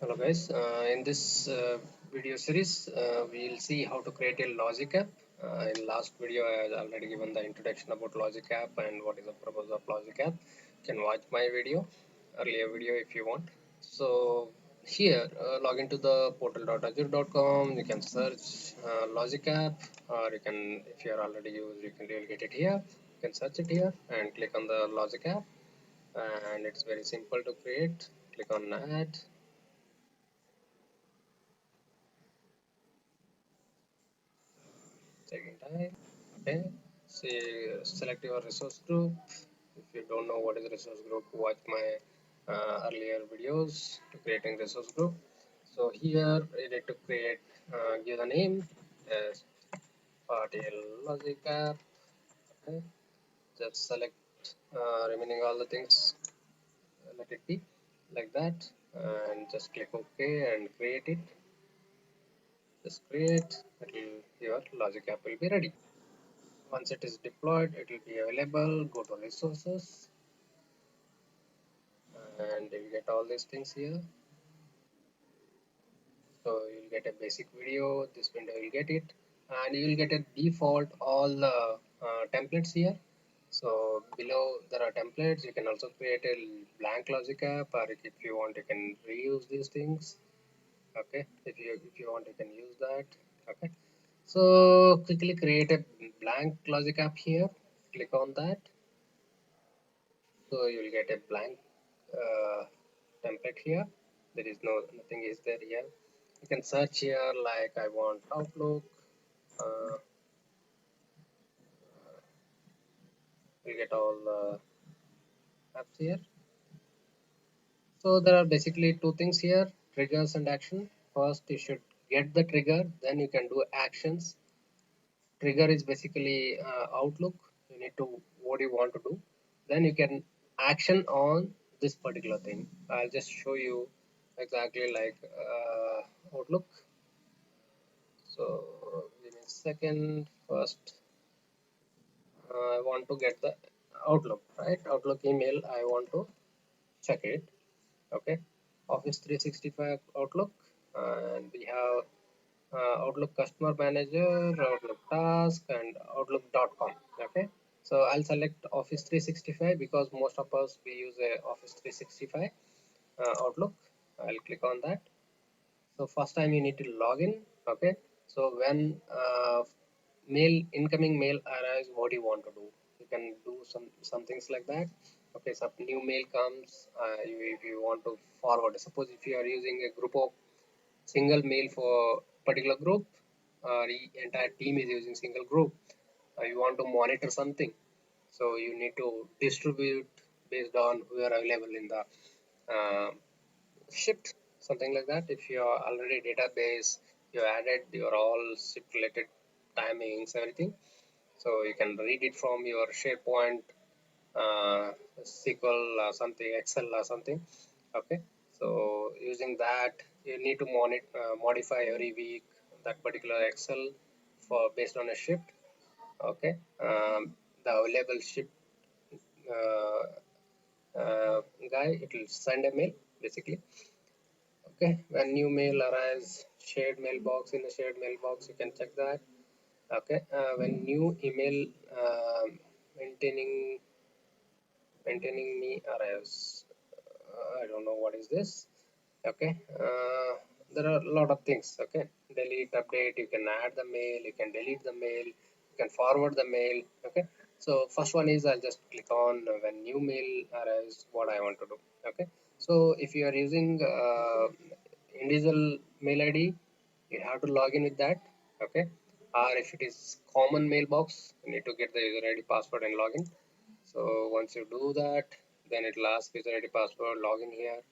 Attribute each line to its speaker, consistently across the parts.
Speaker 1: Hello guys, in this video series we'll see how to create a logic app. In last video I had already given the introduction about logic app and what is the purpose of logic app. You can watch my earlier video if you want. So here log into the portal.azure.com. You can search logic app, or you can, if you are already used, you'll get it here. You can search it here and click on the logic app, and it's very simple to create. Click on add. Taking time. Okay, see, select your resource group. If you don't know what is resource group, watch my earlier videos to creating resource group. So here you need to create, give the name as party logic app. Okay, just select remaining all the things, let it be like that, and just click OK and create it. Just create, your logic app will be ready. Once it is deployed, it will be available. Go to resources and you'll get all these things here. So you'll get a basic video. This window will get it, and you will get a default all the templates here. So below there are templates. You can also create a blank logic app, or if you want, you can reuse these things. Okay, if you want, you can use that. Okay, so quickly create a blank logic app here. Click on that. So you will get a blank template here. There is nothing is there here. You can search here like I want Outlook. Uh, you get all the apps here. So there are basically two things here: triggers and action. First, you should get the trigger, then you can do actions. Trigger is basically Outlook. You need to what you want to do. Then you can action on this particular thing. I'll just show you exactly like Outlook. So give me a second. First, I want to get the Outlook, right? Outlook email. I want to check it. Okay. Office 365 Outlook, and we have Outlook Customer Manager, Outlook Task, and Outlook.com. Okay. So I'll select Office 365 because most of us we use a Office 365 Outlook. I'll click on that. So first time you need to log in. Okay, so when incoming mail arrives, what do you want to do? You can do some things like that. Okay, so new mail comes, if you want to forward, suppose if you are using a group of single mail for particular group, or the entire team is using single group, you want to monitor something, so you need to distribute based on who are available in the uh, shift, something like that. If you are already database, you added your all shift related timings, everything, so you can read it from your SharePoint, uh, SQL or something, Excel or something. Okay, so using that you need to modify every week that particular Excel for based on a shift. Okay, the available shift uh, guy, it will send a mail basically. Okay, when new mail arrives, shared mailbox, in the shared mailbox you can check that. Okay, when new email maintaining me arrives, I don't know what is this. Okay, there are a lot of things. Okay, delete, update, you can add the mail, you can delete the mail, you can forward the mail. Okay, so first one is I'll just click on when new mail arrives, what I want to do. Okay, so if you are using individual mail ID, you have to log in with that. Okay, or if it is common mailbox, you need to get the user ID, password, and login. So once you do that, then it will ask user ID, password, login here.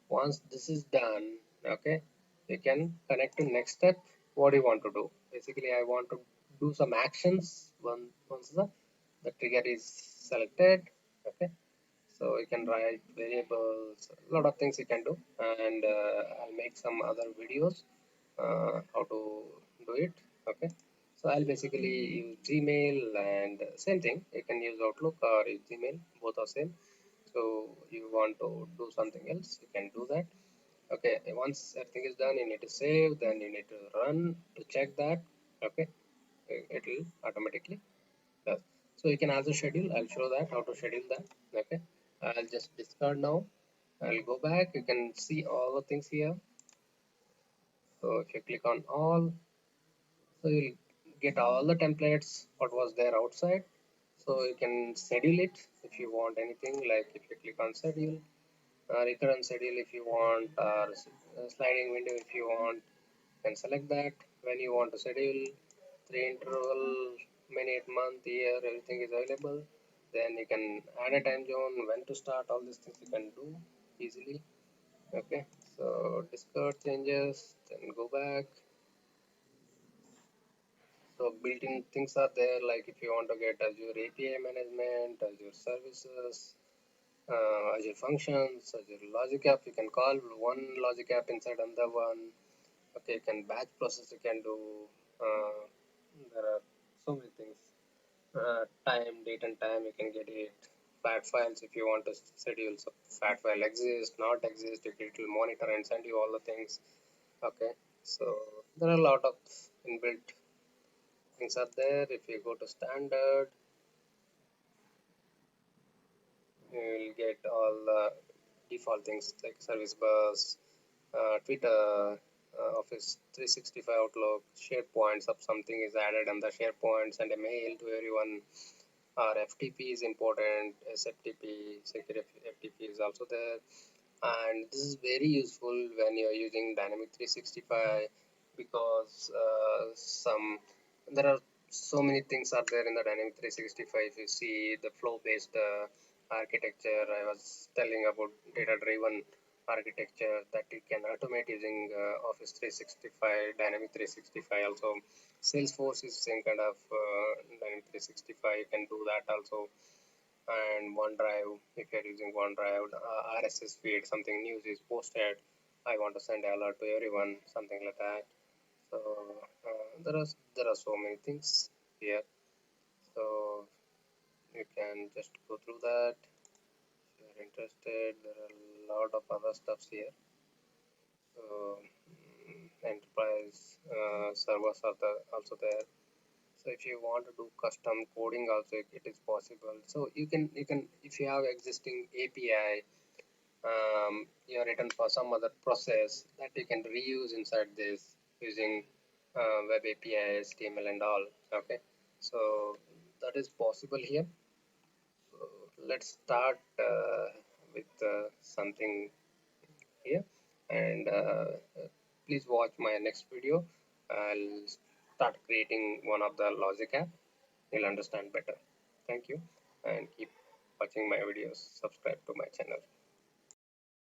Speaker 1: Once this is done, okay, you can connect to next step. What do you want to do? Basically I want to do some actions once the trigger is selected. Okay, so you can write variables, a lot of things you can do, and I'll make some other videos how to do it. Okay, so I'll basically use Gmail, and same thing, you can use Outlook or use Gmail, both are same. So you want to do something else, you can do that. Okay, once everything is done, you need to save, then you need to run to check that. Okay, it will automatically does. So you can also schedule. I'll show that how to schedule that. Okay, I'll just discard now. I'll go back. You can see all the things here. So if you click on all, so you'll get all the templates what was there outside. So you can schedule it if you want anything, like if you click on schedule, recurrent schedule if you want, or sliding window if you want. You can select that when you want to schedule, 3 interval, minute, month, year, everything is available. Then you can add a time zone, when to start, all these things you can do easily. Okay, so discard changes, then go back. So built-in things are there, like if you want to get Azure API management, Azure services, Azure functions, Azure Logic App, you can call one Logic App inside another one. Okay, you can batch process, you can do, uh, there are so many things. Time, date and time, you can get it. Flat files, if you want to schedule, so flat file exists, not exist, it will monitor and send you all the things. Okay, so there are a lot of inbuilt things are there. If you go to standard, you will get all the default things like service bus, Twitter, Office 365 Outlook, SharePoint. Something is added on the SharePoint, send a mail to everyone. Or FTP is important, SFTP, secure FTP is also there. And this is very useful when you're using Dynamic 365, because there are so many things are there in the Dynamic 365. If you see the flow-based architecture, I was telling about data-driven architecture that you can automate using Office 365, Dynamic 365 also. Salesforce is same kind of Dynamic 365, you can do that also. And OneDrive, if you're using OneDrive, RSS feed, something news is posted, I want to send alert to everyone, something like that. So there are so many things here. So you can just go through that if you're interested. There are a lot of other stuffs here. So enterprise servers are also there. So if you want to do custom coding also, it is possible. So you can if you have existing API, you are written for some other process, that you can reuse inside this using web API, HTML and all. Okay, so that is possible here. So let's start with something here, and please watch my next video. I'll start creating one of the logic app. You'll understand better. Thank you, and keep watching my videos. Subscribe to my channel.